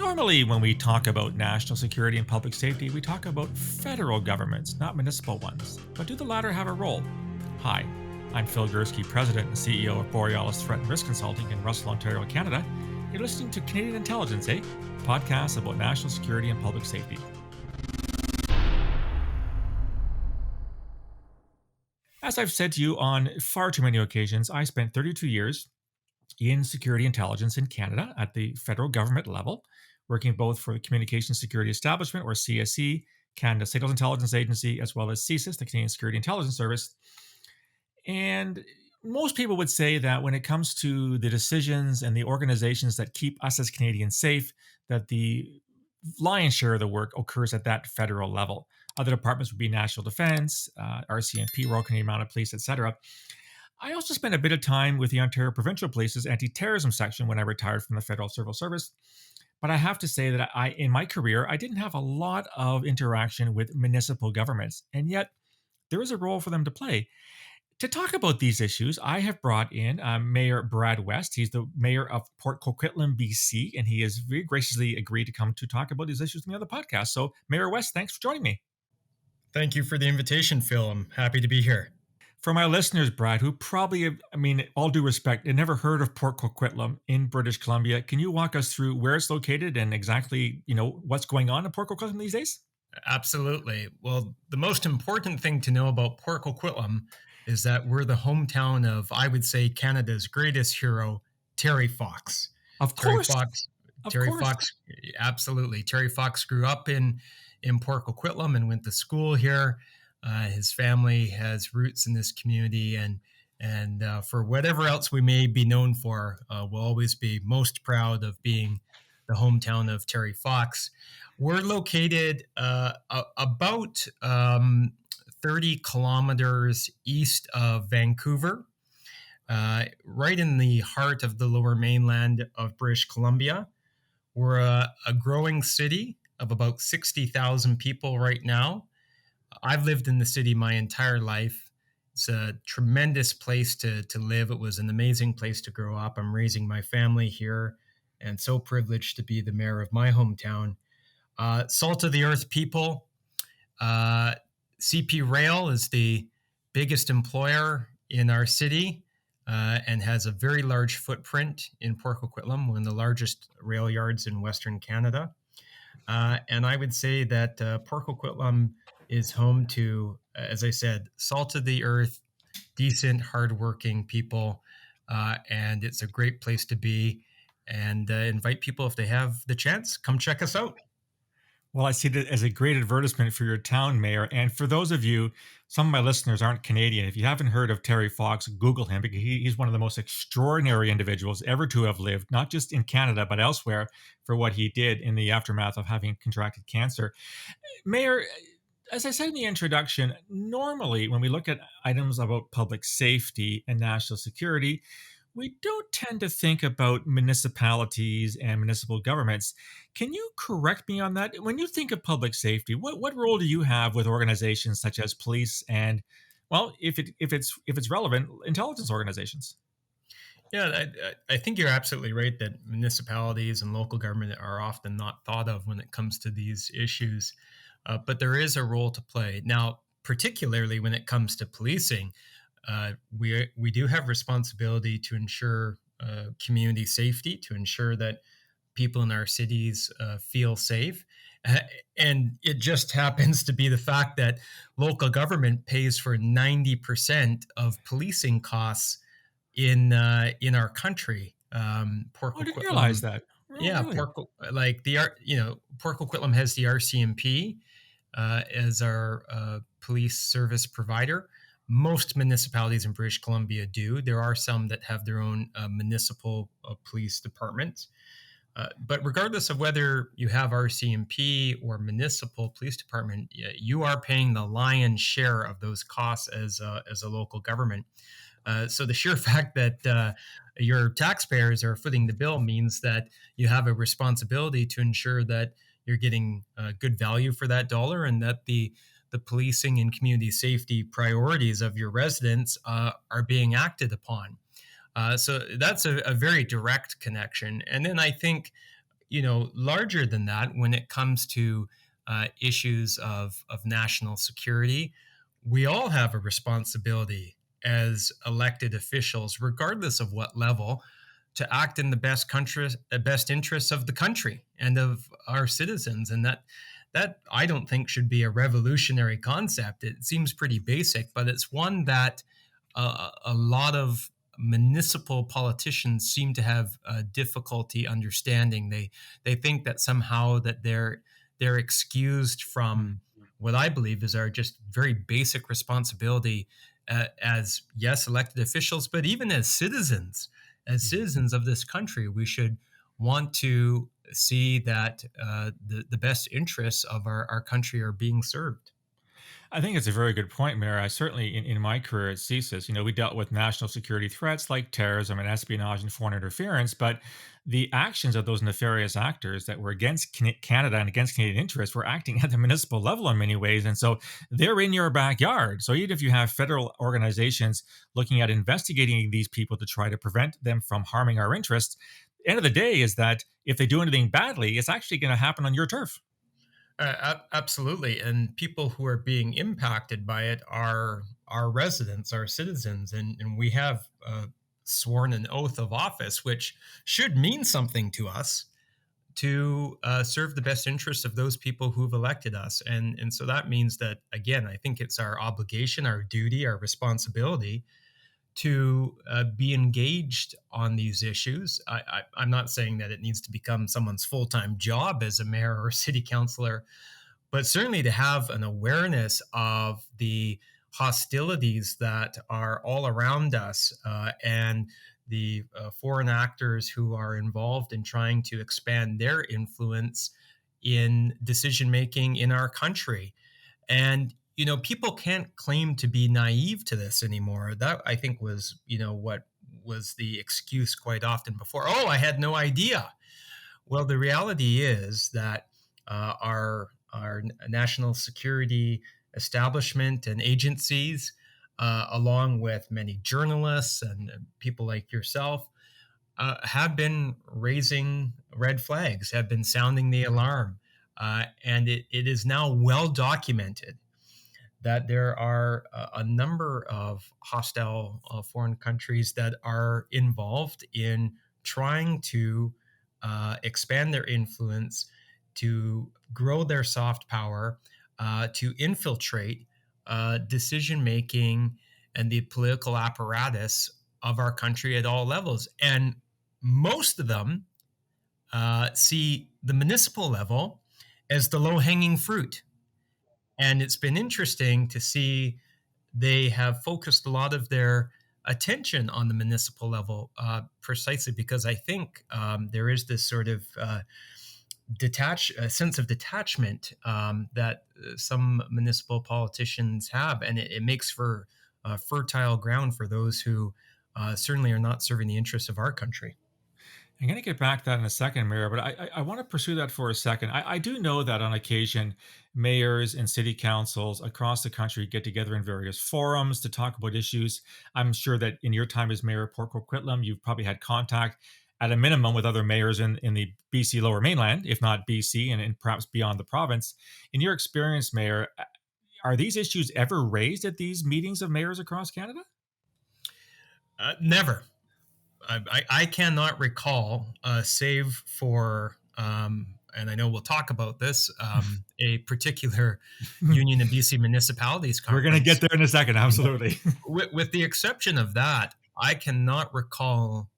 Normally, when we talk about national security and public safety, we talk about federal governments, not municipal ones. But do the latter have a role? Hi, I'm Phil Gurski, President and CEO of Borealis Threat and Risk Consulting in Russell, Ontario, Canada. You're listening to Canadian Intelligence, a podcast about national security and public safety. As I've said to you on far too many occasions, I spent 32 years in security intelligence in Canada at the federal government level, working both for the Communications Security Establishment, or CSE, Canada Signals Intelligence Agency, as well as CSIS, the Canadian Security Intelligence Service. And most people would say that when it comes to the decisions and the organizations that keep us as Canadians safe, that the lion's share of the work occurs at that federal level. Other departments would be National Defence, RCMP, Royal Canadian Mounted Police, etc. I also spent a bit of time with the Ontario Provincial Police's anti-terrorism section when I retired from the Federal Civil Service. But I have to say that in my career, I didn't have a lot of interaction with municipal governments, and yet there is a role for them to play. To talk about these issues, I have brought in Mayor Brad West. He's the mayor of Port Coquitlam, BC, and he has very graciously agreed to come to talk about these issues in the other podcast. So, Mayor West, thanks for joining me. Thank you for the invitation, Phil. I'm happy to be here. For my listeners, Brad, who probably, all due respect, had never heard of Port Coquitlam in British Columbia, can you walk us through where it's located and exactly, what's going on in Port Coquitlam these days? Absolutely. Well, the most important thing to know about Port Coquitlam is that we're the hometown of, I would say, Canada's greatest hero, Terry Fox. Of course. Terry Fox, absolutely. Terry Fox grew up in Port Coquitlam and went to school here. His family has roots in this community, and for whatever else we may be known for, we'll always be most proud of being the hometown of Terry Fox. We're located about 30 kilometers east of Vancouver, right in the heart of the lower mainland of British Columbia. We're a growing city of about 60,000 people right now. I've lived in the city my entire life. It's a tremendous place to live. It was an amazing place to grow up. I'm raising my family here and so privileged to be the mayor of my hometown. Salt of the earth people. CP Rail is the biggest employer in our city and has a very large footprint in Port Coquitlam, one of the largest rail yards in Western Canada. And I would say that Port Coquitlam is home to, as I said, salt of the earth, decent, hardworking people. And it's a great place to be. And invite people, if they have the chance, come check us out. Well, I see that as a great advertisement for your town, Mayor. And for those of you, some of my listeners aren't Canadian. If you haven't heard of Terry Fox, Google him, because he's one of the most extraordinary individuals ever to have lived, not just in Canada, but elsewhere, for what he did in the aftermath of having contracted cancer. Mayor, as I said in the introduction, normally when we look at items about public safety and national security, we don't tend to think about municipalities and municipal governments. Can you correct me on that? When you think of public safety, what role do you have with organizations such as police and, well, if it's relevant, intelligence organizations? Yeah, I think you're absolutely right that municipalities and local government are often not thought of when it comes to these issues, but there is a role to play. Now, particularly when it comes to policing, we do have responsibility to ensure community safety, to ensure that people in our cities feel safe. And it just happens to be the fact that local government pays for 90% of policing costs in our country. Port I didn't realize that. Yeah, really? Port Coquitlam has the RCMP as our police service provider. Most municipalities in British Columbia do. There are some that have their own municipal police departments. But regardless of whether you have RCMP or municipal police department, you are paying the lion's share of those costs as a local government. So the sheer fact that your taxpayers are footing the bill means that you have a responsibility to ensure that you're getting good value for that dollar, and that the policing and community safety priorities of your residents are being acted upon. So that's a very direct connection. And then I think, larger than that, when it comes to issues of national security, we all have a responsibility as elected officials, regardless of what level, to act in the best interests of the country and of our citizens. And that I don't think should be a revolutionary concept. It seems pretty basic, but it's one that a lot of municipal politicians seem to have difficulty understanding. They think that somehow that they're excused from what I believe is our just very basic responsibility as, yes, elected officials, but even as citizens. As citizens of this country, we should want to see that the best interests of our country are being served. I think it's a very good point, Mayor. I certainly, in my career at CIEh, we dealt with national security threats like terrorism and espionage and foreign interference, but the actions of those nefarious actors that were against Canada and against Canadian interests were acting at the municipal level in many ways. And so they're in your backyard. So even if you have federal organizations looking at investigating these people to try to prevent them from harming our interests, the end of the day is that if they do anything badly, it's actually going to happen on your turf. Absolutely, and people who are being impacted by it are our residents, our citizens, and we have sworn an oath of office, which should mean something to us to serve the best interests of those people who've elected us, and so that means that, again, I think it's our obligation, our duty, our responsibility to be engaged on these issues. I'm not saying that it needs to become someone's full-time job as a mayor or city councilor, but certainly to have an awareness of the hostilities that are all around us, and the foreign actors who are involved in trying to expand their influence in decision making in our country. And people can't claim to be naive to this anymore. That, I think, was what was the excuse quite often before. Oh, I had no idea. Well, the reality is that our national security establishment and agencies, along with many journalists and people like yourself, have been raising red flags, have been sounding the alarm. And it is now well documented that there are a number of hostile foreign countries that are involved in trying to expand their influence, to grow their soft power, to infiltrate decision making and the political apparatus of our country at all levels. And most of them see the municipal level as the low hanging fruit. And it's been interesting to see they have focused a lot of their attention on the municipal level, precisely because I think there is this sort of sense of detachment that some municipal politicians have, and it makes for fertile ground for those who certainly are not serving the interests of our country. I'm going to get back to that in a second, Mayor, but I want to pursue that for a second. I do know that on occasion, mayors and city councils across the country get together in various forums to talk about issues. I'm sure that in your time as mayor of Port Coquitlam, you've probably had contact at a minimum with other mayors in the BC Lower Mainland, if not BC, and perhaps beyond the province. In your experience, Mayor, are these issues ever raised at these meetings of mayors across Canada? Never. I cannot recall, save for, and I know we'll talk about this, a particular Union of BC Municipalities We're going to conference. get there in a second, absolutely. With the exception of that, I cannot recall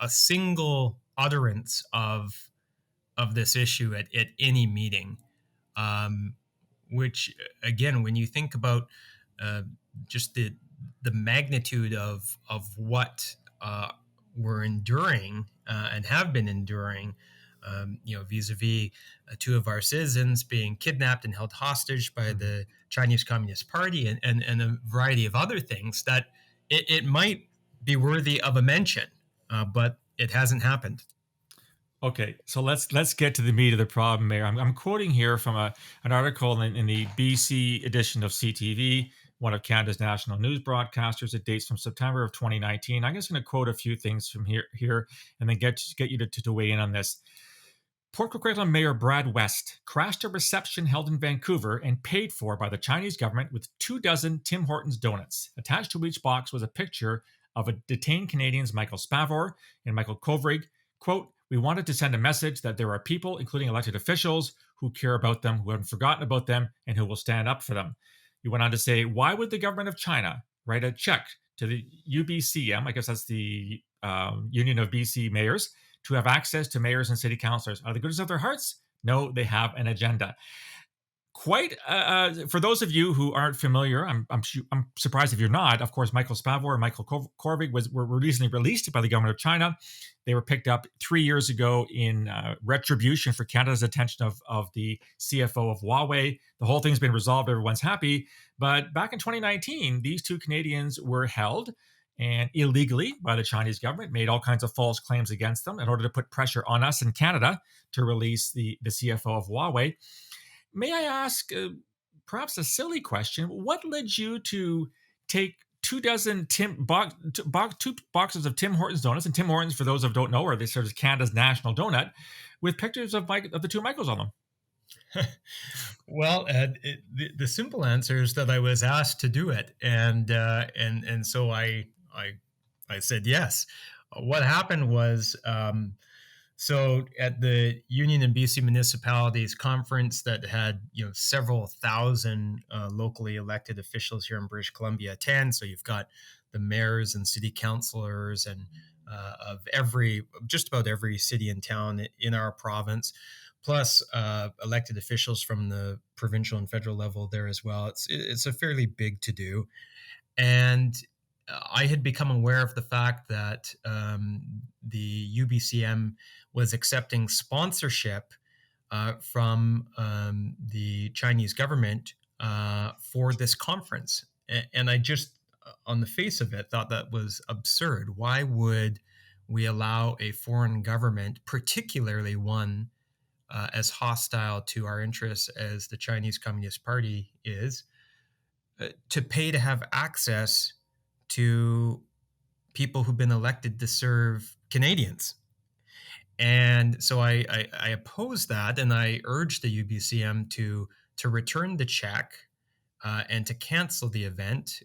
a single utterance of this issue at any meeting. Um, which, again, when you think about uh, just the magnitude of what we're enduring and have been enduring, vis-a-vis two of our citizens being kidnapped and held hostage by the Chinese Communist Party, and a variety of other things, that it might be worthy of a mention, but it hasn't happened. Okay, so let's get to the meat of the problem, Mayor. I'm quoting here from an article in the BC edition of CTV, one of Canada's national news broadcasters. It dates from September of 2019. I'm just going to quote a few things from here, and then get you to weigh in on this. Port Coquitlam Mayor Brad West crashed a reception held in Vancouver and paid for by the Chinese government with 24 Tim Hortons donuts. Attached to each box was a picture of a detained Canadians Michael Spavor and Michael Kovrig. Quote, "We wanted to send a message that there are people, including elected officials, who care about them, who haven't forgotten about them, and who will stand up for them." He went on to say, "Why would the government of China write a check to the UBCM, I guess that's the Union of BC Mayors, to have access to mayors and city councilors? Are the goodness of their hearts? No, they have an agenda." Quite for those of you who aren't familiar, I'm surprised if you're not. Of course, Michael Spavor and Michael Korvig were recently released by the government of China. They were picked up 3 years ago in retribution for Canada's attention of the CFO of Huawei. The whole thing's been resolved. Everyone's happy. But back in 2019, these two Canadians were held and illegally by the Chinese government, made all kinds of false claims against them in order to put pressure on us in Canada to release the CFO of Huawei. May I ask, perhaps a silly question, what led you to take 24 two boxes of Tim Hortons donuts, and Tim Hortons, for those who don't know, are they sort of Canada's national donut, with pictures of the two Michaels on them? Well, the simple answer is that I was asked to do it, and so I said yes. What happened was, so at the Union and BC Municipalities conference that had several thousand locally elected officials here in British Columbia attend. So you've got the mayors and city councilors and of just about every city and town in our province, plus elected officials from the provincial and federal level there as well. It's a fairly big to do, and I had become aware of the fact that the UBCM was accepting sponsorship from the Chinese government for this conference. And I just, on the face of it, thought that was absurd. Why would we allow a foreign government, particularly one as hostile to our interests as the Chinese Communist Party is, to pay to have access to people who've been elected to serve Canadians? And so I opposed that, and I urged the UBCM to return the check and to cancel the event.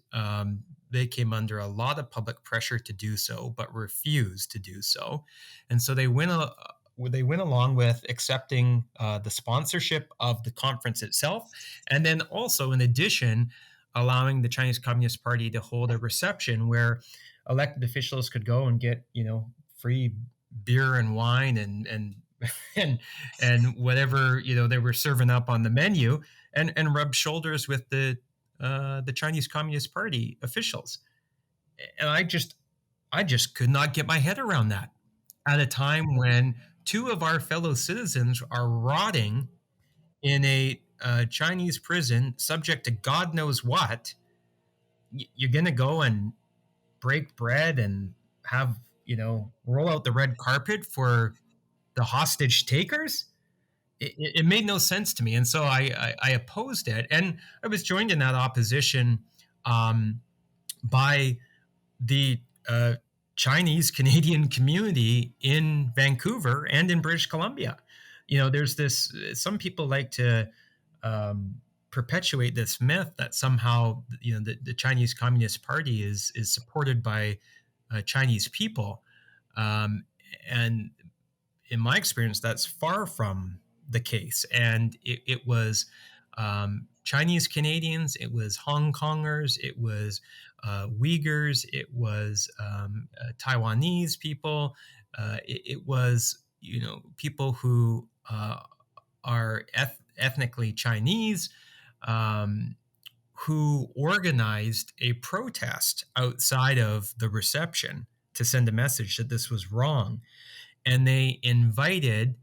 They came under a lot of public pressure to do so, but refused to do so, and so they went along with accepting the sponsorship of the conference itself, and then also, in addition, allowing the Chinese Communist Party to hold a reception where elected officials could go and get free beer and wine and whatever they were serving up on the menu, and rub shoulders with the Chinese Communist Party officials. And I just could not get my head around that at a time when two of our fellow citizens are rotting in a Chinese prison, subject to God knows what. You're going to go and break bread and have roll out the red carpet for the hostage takers? It made no sense to me, and so I opposed it. And I was joined in that opposition by the Chinese Canadian community in Vancouver and in British Columbia. There's this. Some people like to perpetuate this myth that somehow the Chinese Communist Party is supported by Chinese people, and in my experience, that's far from the case. And it was Chinese Canadians, it was Hong Kongers, it was Uyghurs, it was Taiwanese people, it was people who are ethnically Chinese, who organized a protest outside of the reception to send a message that this was wrong. And they invited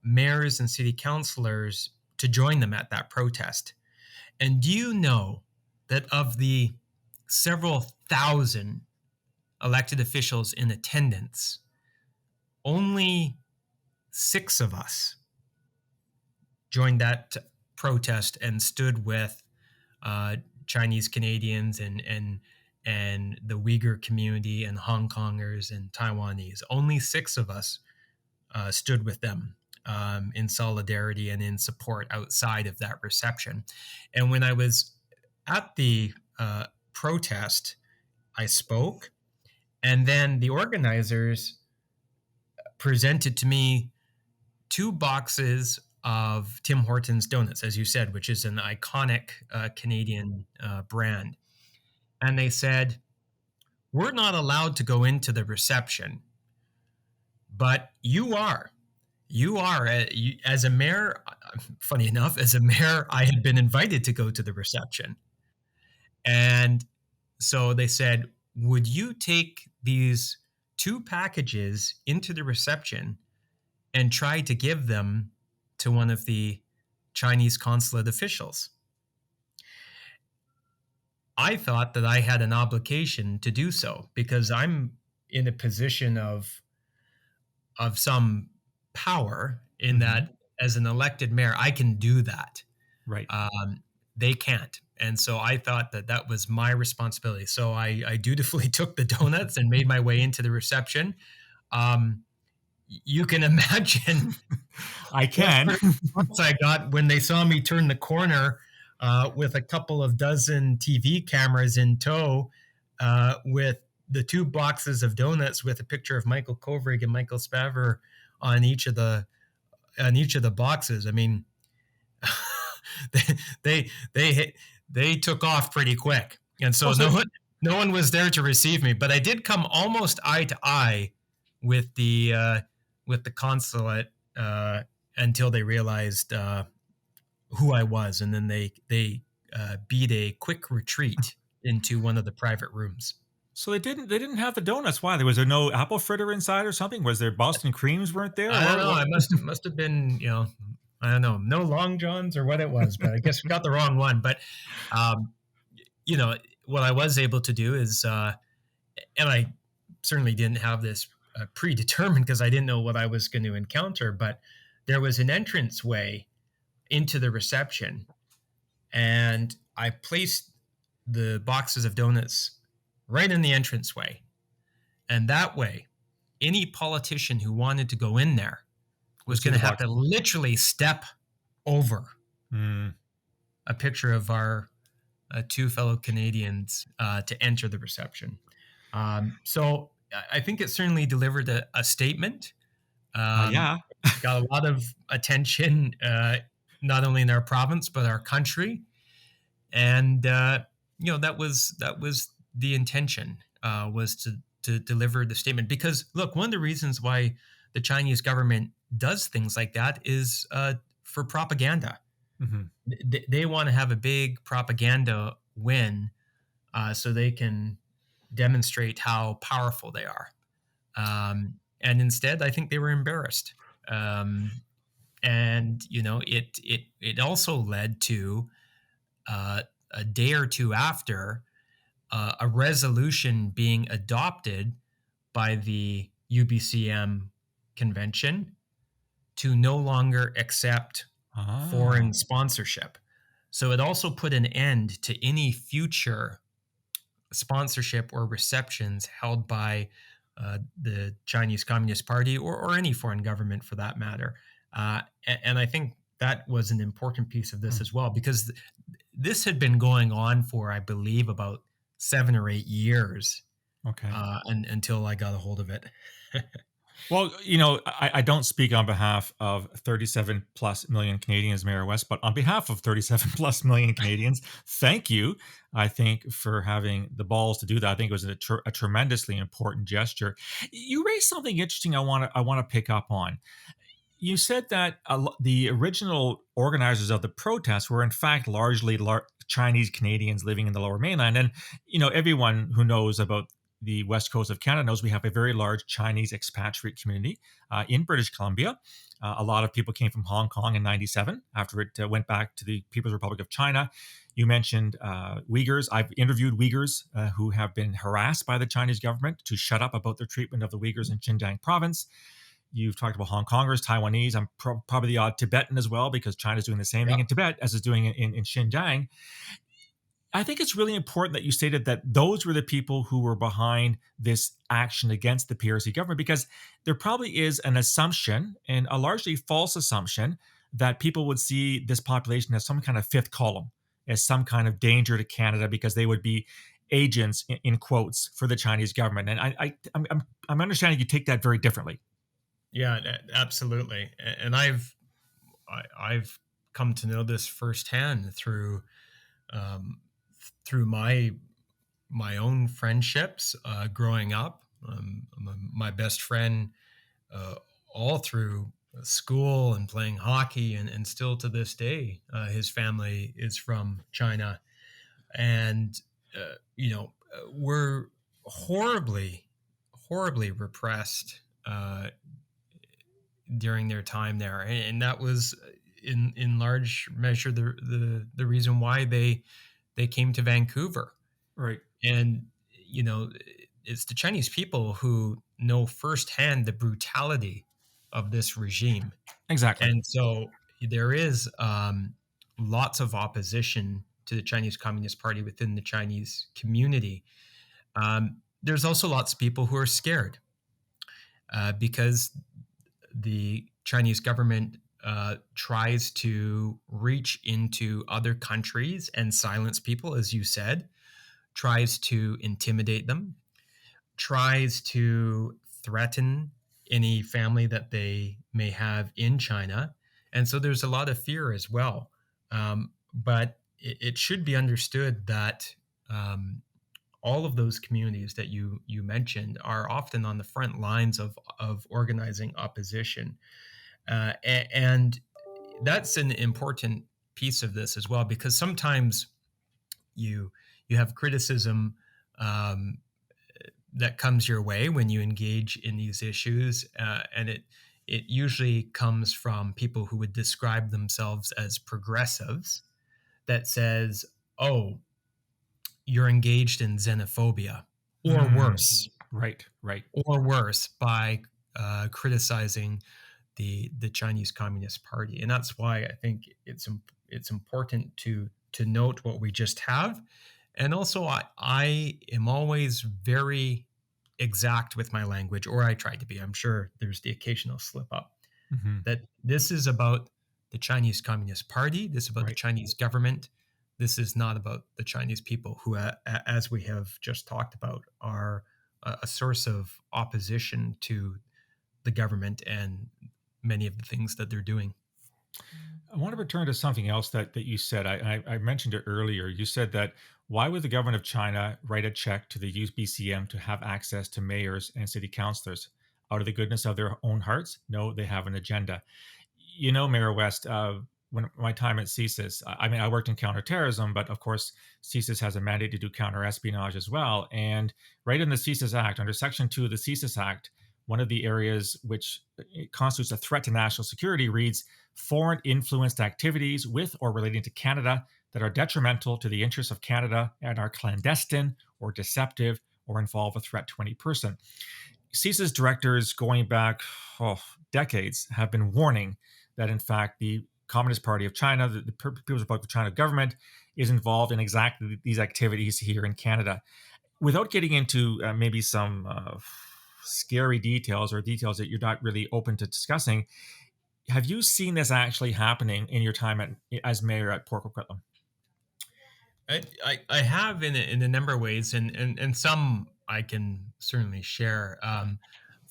mayors and city councilors to join them at that protest. And do you know that of the several thousand elected officials in attendance, only 6 of us joined that protest and stood with Chinese Canadians and the Uyghur community and Hong Kongers and Taiwanese. Only 6 of us stood with them. in solidarity and in support outside of that reception. And when I was at the protest, I spoke, and then the organizers presented to me 2 boxes of Tim Hortons donuts, as you said, which is an iconic Canadian brand. And they said, "We're not allowed to go into the reception, but you are. You are." As a mayor, funny enough, as a mayor, I had been invited to go to the reception. And so they said, "Would you take these 2 packages into the reception and try to give them to one of the Chinese consulate officials?" I thought that I had an obligation to do so because I'm in a position of some power in that as an elected mayor, I can do that. Right. They can't. And so I thought that that was my responsibility. So I dutifully took the donuts and made my way into the reception. You can imagine I can. once I got when they saw me turn the corner with a couple of dozen TV cameras in tow, with the 2 boxes of donuts with a picture of Michael Kovrig and Michael Spavor on each of the boxes. I mean, they took off pretty quick, and so no one was there to receive me. But I did come almost eye to eye with the consulate until they realized who I was, and then they beat a quick retreat into one of the private rooms. So they didn't have the donuts. Why? Was there no apple fritter inside or something? Was there Boston creams weren't there? I don't know. I must have been, I don't know, no Long Johns or what it was, but I guess we got the wrong one. But what I was able to do is, and I certainly didn't have this predetermined because I didn't know what I was going to encounter, but there was an entranceway into the reception, and I placed the boxes of donuts right in the entranceway. And that way, any politician who wanted to go in there was going to have to literally step over a picture of our 2 fellow Canadians to enter the reception. So I think it certainly delivered a statement. Yeah. Got a lot of attention, not only in our province, but our country. And, that was the intention, was to deliver the statement. Because, look, one of the reasons why the Chinese government does things like that is for propaganda. They want to have a big propaganda win so they can demonstrate how powerful they are. And instead, I think they were embarrassed. And, it also led to a day or two after a resolution being adopted by the UBCM convention to no longer accept foreign sponsorship. So it also put an end to any future sponsorship or receptions held by the Chinese Communist Party or any foreign government for that matter. And I think that was an important piece of this as well, because this had been going on for, I believe, about 7 or 8 years. Okay. Until I got a hold of it. Well, I don't speak on behalf of 37 plus million Canadians, Mayor West, but on behalf of 37 plus million Canadians, thank you, I think, for having the balls to do that. I think it was a tremendously important gesture. You raised something interesting I want to pick up on. You said that the original organizers of the protests were, in fact, largely Chinese Canadians living in the Lower Mainland. And, everyone who knows about the west coast of Canada knows we have a very large Chinese expatriate community in British Columbia. A lot of people came from Hong Kong in 97 after it went back to the People's Republic of China. You mentioned Uyghurs. I've interviewed Uyghurs who have been harassed by the Chinese government to shut up about their treatment of the Uyghurs in Xinjiang province. You've talked about Hong Kongers, Taiwanese. I'm probably the odd Tibetan as well, because China's doing the same thing in Tibet as it's doing in Xinjiang. I think it's really important that you stated that those were the people who were behind this action against the PRC government, because there probably is an assumption, and a largely false assumption, that people would see this population as some kind of fifth column, as some kind of danger to Canada because they would be agents in quotes for the Chinese government. And I'm understanding you take that very differently. Yeah, absolutely. And I've come to know this firsthand um, through my own friendships growing up. My best friend uh, all through school and playing hockey, and still to this day, his family is from China, and we're horribly repressed during their time there, and that was in large measure the reason why they came to Vancouver. Right. And it's the Chinese people who know firsthand the brutality of this regime, Exactly. and so there is lots of opposition to the Chinese Communist Party within the Chinese community. There's also lots of people who are scared because the Chinese government tries to reach into other countries and silence people, as you said, tries to intimidate them, tries to threaten any family that they may have in China. And so there's a lot of fear as well. But it should be understood that all of those communities that you mentioned are often on the front lines of organizing opposition. And that's an important piece of this as well, because sometimes you you have criticism um, that comes your way when you engage in these issues, and it usually comes from people who would describe themselves as progressives. That says, "Oh, you're engaged in xenophobia, or Mm, worse, right. Right. by criticizing the Chinese Communist Party." And that's why I think it's important to note what we just have. And also, I am always very exact with my language, or I try to be. I'm sure there's the occasional slip up. Hmm. That this is about the Chinese Communist Party. This is about the Right. Chinese government. This is not about the Chinese people, who, as we have just talked about, are a source of opposition to the government and many of the things that they're doing. I want to return to something else that you said. I mentioned it earlier. You said that why would the government of China write a check to the UBCM to have access to mayors and city councilors out of the goodness of their own hearts? No, they have an agenda. Mayor West, when my time at CIEH, I mean, I worked in counterterrorism, but of course, CIEH has a mandate to do counter espionage as well. And right in the CIEH Act, under Section 2 of the CIEH Act, one of the areas which constitutes a threat to national security reads foreign influenced activities with or relating to Canada that are detrimental to the interests of Canada and are clandestine or deceptive or involve a threat to any person. CISA's directors going back decades have been warning that, in fact, the Communist Party of China, the People's Republic of China government, is involved in exactly these activities here in Canada. Without getting into maybe some scary details or details that you're not really open to discussing, have you seen this actually happening in your time as mayor at Port Coquitlam? I have in a number of ways, and some I can certainly share.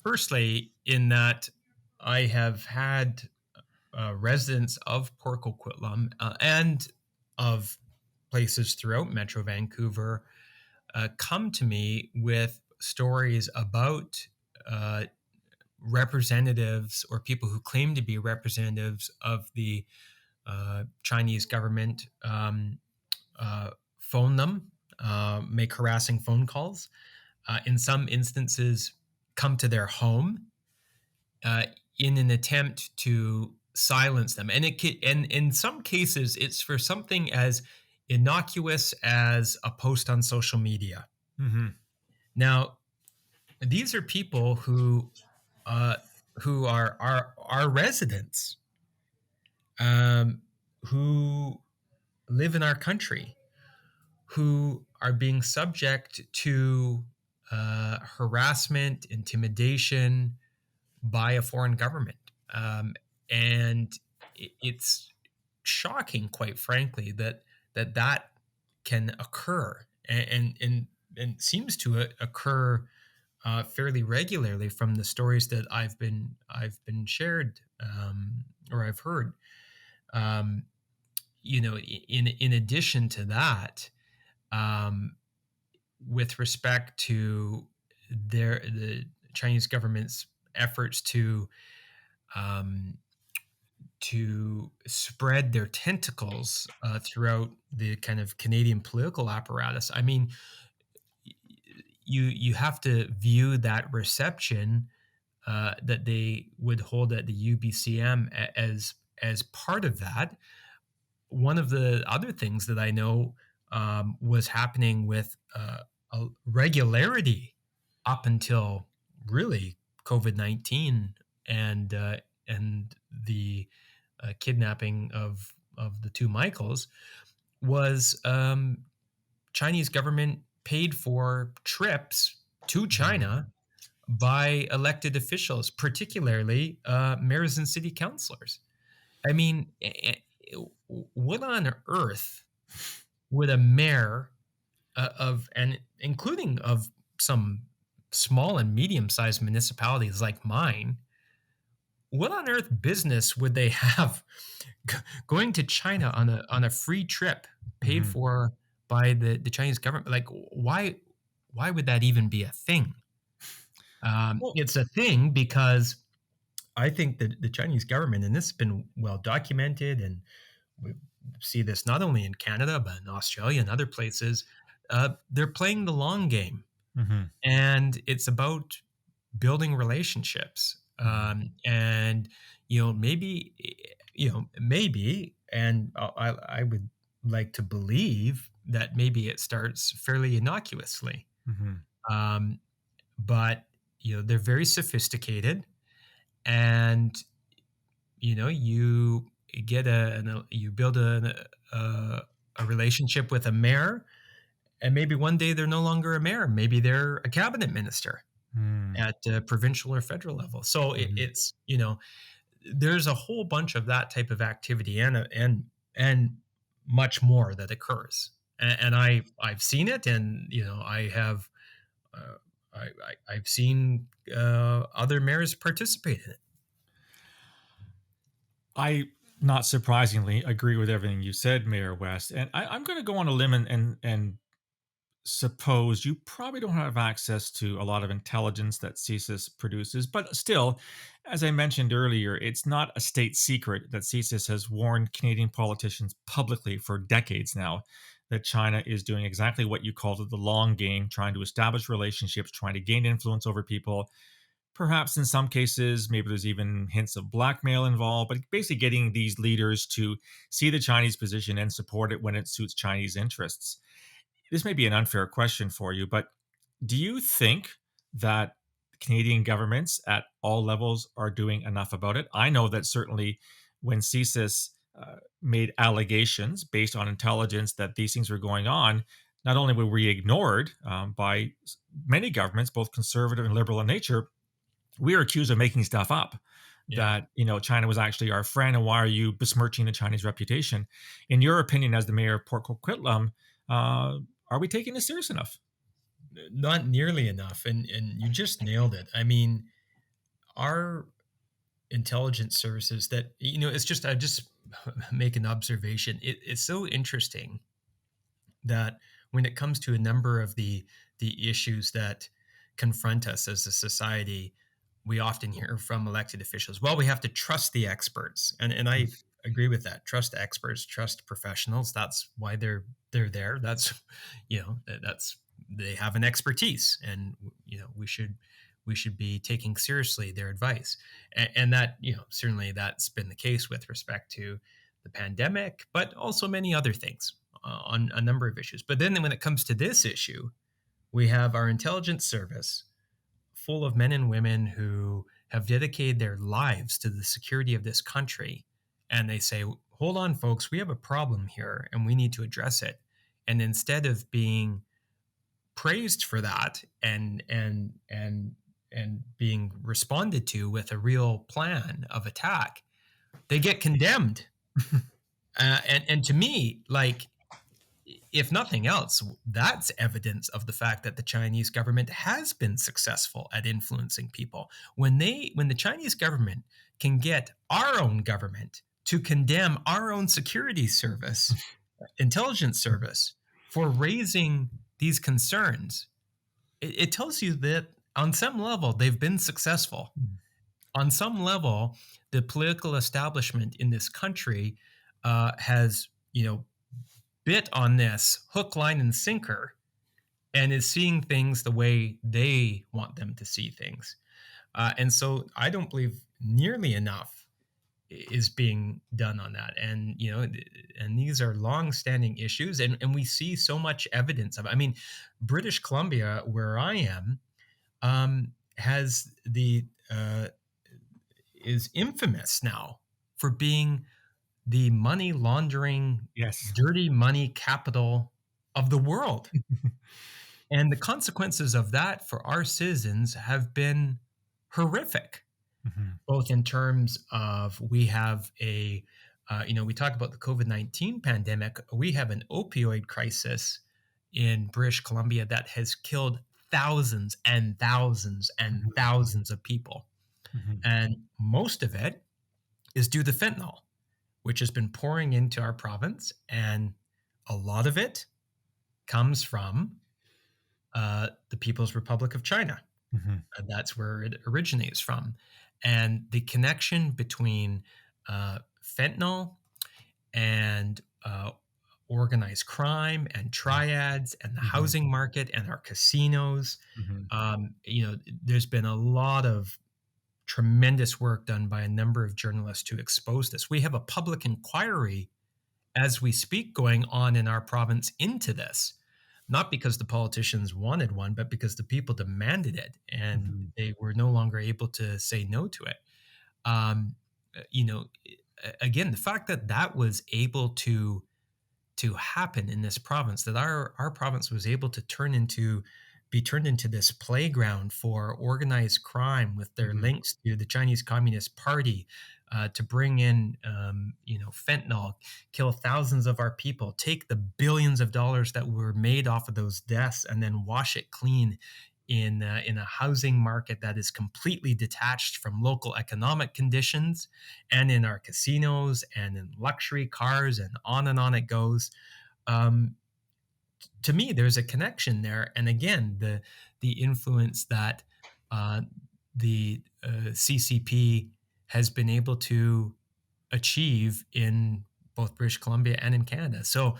Firstly, in that I have had residents of Port Coquitlam and of places throughout Metro Vancouver come to me with stories about uh, representatives or people who claim to be representatives of the Chinese government phone them, make harassing phone calls. In some instances, come to their home uh, in an attempt to silence them. And in some cases, it's for something as innocuous as a post on social media. Mm-hmm. Now, these are people uh, who are residents, um, who live in our country, who are being subject to harassment, intimidation by a foreign government. And it's shocking, quite frankly, that can occur, and seems to occur fairly regularly from the stories that I've been shared, or I've heard. Um, in addition to that, um, with respect to the Chinese government's efforts um, to spread their tentacles throughout the kind of Canadian political apparatus. I mean, you have to view that reception that they would hold at the UBCM as part of that. One of the other things that I know was happening with a regularity up until really COVID-19 and the kidnapping of the two Michaels was Chinese government paid for trips to Mhm. China by elected officials, particularly mayors and city councilors. I mean, what on earth would a mayor of, and including of some small and medium-sized municipalities like mine, what on earth business would they have going to China on a free trip paid Mhm. for by the Chinese government? Like, why would that even be a thing? Well, It's a thing because I think that the Chinese government, and this has been well documented, and we see this not only in Canada but in Australia and other places. They're playing the long game, mhm. and it's about building relationships. Mhm. And maybe, and I would like to believe that maybe it starts fairly innocuously, Mhm. um, but they're very sophisticated, and you get you build a relationship with a mayor, and maybe one day they're no longer a mayor, maybe they're a cabinet minister Mm. at provincial or federal level. So Mhm. it's there's a whole bunch of that type of activity, and much more that occurs, and I've seen it, and I have uh, I've seen other mayors participate in it. I, not surprisingly, agree with everything you said, Mayor West. And I'm going to go on a limb and suppose you probably don't have access to a lot of intelligence that CSIS produces, but still, as I mentioned earlier, it's not a state secret that CSIS has warned Canadian politicians publicly for decades now that China is doing exactly what you called it, the long game, trying to establish relationships, trying to gain influence over people. Perhaps in some cases, maybe there's even hints of blackmail involved, but basically getting these leaders to see the Chinese position and support it when it suits Chinese interests. This may be an unfair question for you, but do you think that Canadian governments at all levels are doing enough about it? I know that certainly when CSIS made allegations based on intelligence that these things were going on, not only were we ignored by many governments, both conservative and liberal in nature, we are accused of making stuff up, Yeah. that China was actually our friend, and why are you besmirching the Chinese reputation? In your opinion, as the mayor of Port Coquitlam, uh, are we taking this serious enough? Not nearly enough, and you just nailed it. I mean, our intelligence services, that it's just, I just make an observation. It's so interesting that when it comes to a number of the issues that confront us as a society, we often hear from elected officials, well, we have to trust the experts. And I agree with that. Trust experts, trust professionals. That's why they're there. That's that's, they have an expertise, and we should be taking seriously their advice. And that, certainly that's been the case with respect to the pandemic, but also many other things on a number of issues. But then when it comes to this issue, we have our intelligence service full of men and women who have dedicated their lives to the security of this country. And they say, hold on, folks, we have a problem here and we need to address it. And instead of being praised for that and being responded to with a real plan of attack, they get condemned. And to me, like, if nothing else, that's evidence of the fact that the Chinese government has been successful at influencing people. When the Chinese government can get our own government to condemn our own security service, intelligence service, for raising these concerns, it tells you that on some level they've been successful. On some level, the political establishment in this country has, bit on this hook, line, and sinker, and is seeing things the way they want them to see things. And so I don't believe nearly enough is being done on that. And these are long-standing issues, and we see so much evidence of it. I mean, British Columbia, where I am, has is infamous now for being the money laundering, Yes. dirty money capital of the world. And the consequences of that for our citizens have been horrific, both in terms of we have we talk about the COVID-19 pandemic, we have an opioid crisis in British Columbia that has killed thousands and thousands and thousands of people. And most of it is due to fentanyl, which has been pouring into our province. And a lot of it comes from the People's Republic of China. And that's where it originates from. And the connection between fentanyl and organized crime and triads and the housing market and our casinos, there's been a lot of tremendous work done by a number of journalists to expose this. We have a public inquiry as we speak going on in our province into this, not because the politicians wanted one, but because the people demanded it, and they were no longer able to say no to it. Again, the fact that that was able to happen in this province, that our province was able to be turned into this playground for organized crime with their links to the Chinese Communist Party, to bring in, fentanyl, kill thousands of our people, take the billions of dollars that were made off of those deaths, and then wash it clean in a housing market that is completely detached from local economic conditions, and in our casinos and in luxury cars, and on it goes. To me, there's a connection there. And again, the influence that the CCP has been able to achieve in both British Columbia and in Canada. So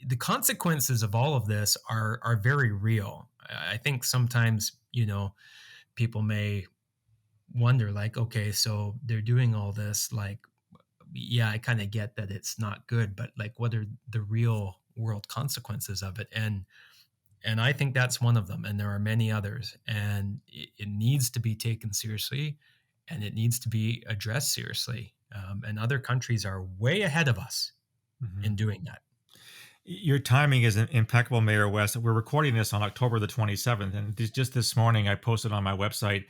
the consequences of all of this are very real. I think sometimes, people may wonder, like, okay, so they're doing all this, like, yeah, I kind of get that it's not good, but like, what are the real world consequences of it? And I think that's one of them, and there are many others, and it needs to be taken seriously, and it needs to be addressed seriously. And other countries are way ahead of us in doing that. Your timing is impeccable, Mayor West. We're recording this on October the 27th, and just this morning I posted on my website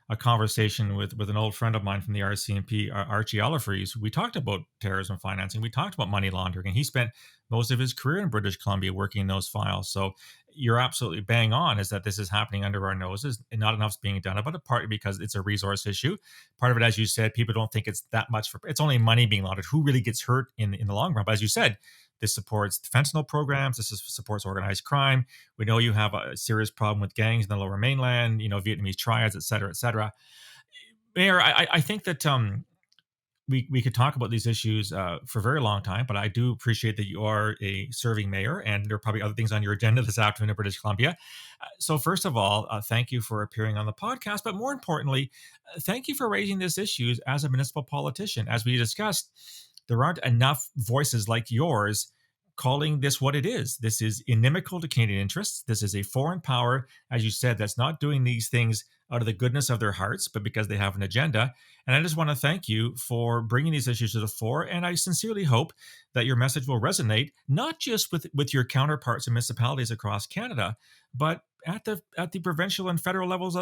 a conversation with an old friend of mine from the RCMP, Archie Olafries. We talked about terrorism financing. We talked about money laundering, and he spent most of his career in British Columbia working those files. So you're absolutely bang on, is that this is happening under our noses and not enough's being done about it, partly because it's a resource issue. Part of it, as you said, people don't think it's that much it's only money being laundered. Who really gets hurt in the long run? But as you said, this supports fentanyl programs. Supports organized crime. We know you have a serious problem with gangs in the Lower Mainland, Vietnamese triads, et cetera, et cetera. Mayor, I think that we could talk about these issues for a very long time, but I do appreciate that you are a serving mayor, and there are probably other things on your agenda this afternoon in British Columbia. So first of all, thank you for appearing on the podcast, but more importantly, thank you for raising these issues as a municipal politician. As we discussed, there aren't enough voices like yours calling this what it is. This is inimical to Canadian interests. This is a foreign power, as you said, that's not doing these things out of the goodness of their hearts, but because they have an agenda. And I just want to thank you for bringing these issues to the fore. And I sincerely hope that your message will resonate, not just with your counterparts in municipalities across Canada, but at the provincial and federal levels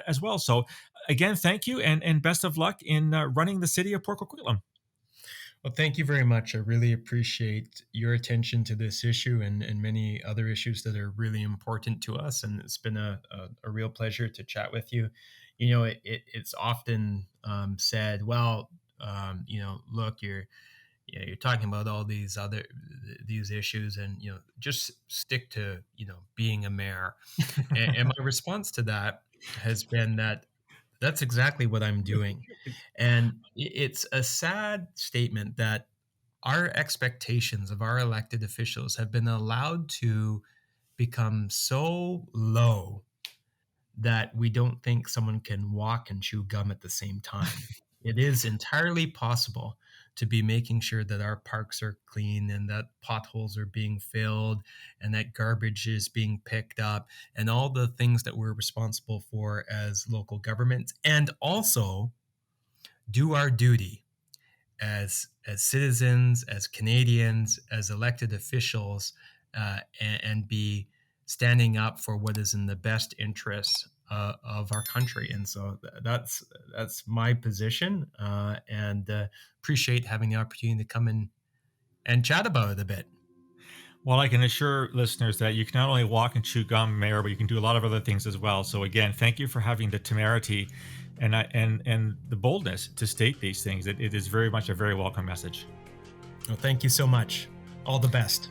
as well. So again, thank you, and best of luck in running the city of Port Coquitlam. Well, thank you very much. I really appreciate your attention to this issue and many other issues that are really important to us. And it's been a real pleasure to chat with you. It's often said, well, look, you're talking about all these issues, and just stick to being a mayor. And my response to that has been that that's exactly what I'm doing. And it's a sad statement that our expectations of our elected officials have been allowed to become so low that we don't think someone can walk and chew gum at the same time. It is entirely possible to be making sure that our parks are clean and that potholes are being filled and that garbage is being picked up and all the things that we're responsible for as local governments, and also do our duty as citizens, as Canadians, as elected officials, and be standing up for what is in the best interests of our country. And so that's my position, and appreciate having the opportunity to come in and chat about it a bit. Well, I can assure listeners that you can not only walk and chew gum, Mayor, but you can do a lot of other things as well. So again, thank you for having the temerity and the boldness to state these things. It is very much a very welcome message. Well, thank you so much. All the best.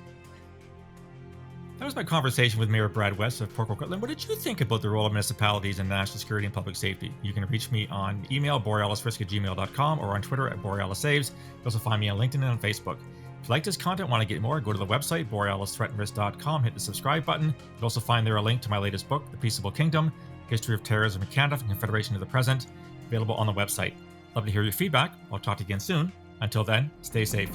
That was my conversation with Mayor Brad West of Port Coquitlam. What did you think about the role of municipalities in national security and public safety? You can reach me on email, borealisrisk@gmail.com, or on Twitter @BorealisSaves. You can also find me on LinkedIn and on Facebook. If you like this content, want to get more, go to the website, borealisthreatandrisk.com, hit the subscribe button. You'll also find there a link to my latest book, The Peaceable Kingdom, History of Terrorism in Canada from Confederation to the Present, available on the website. Love to hear your feedback. I'll talk to you again soon. Until then, stay safe.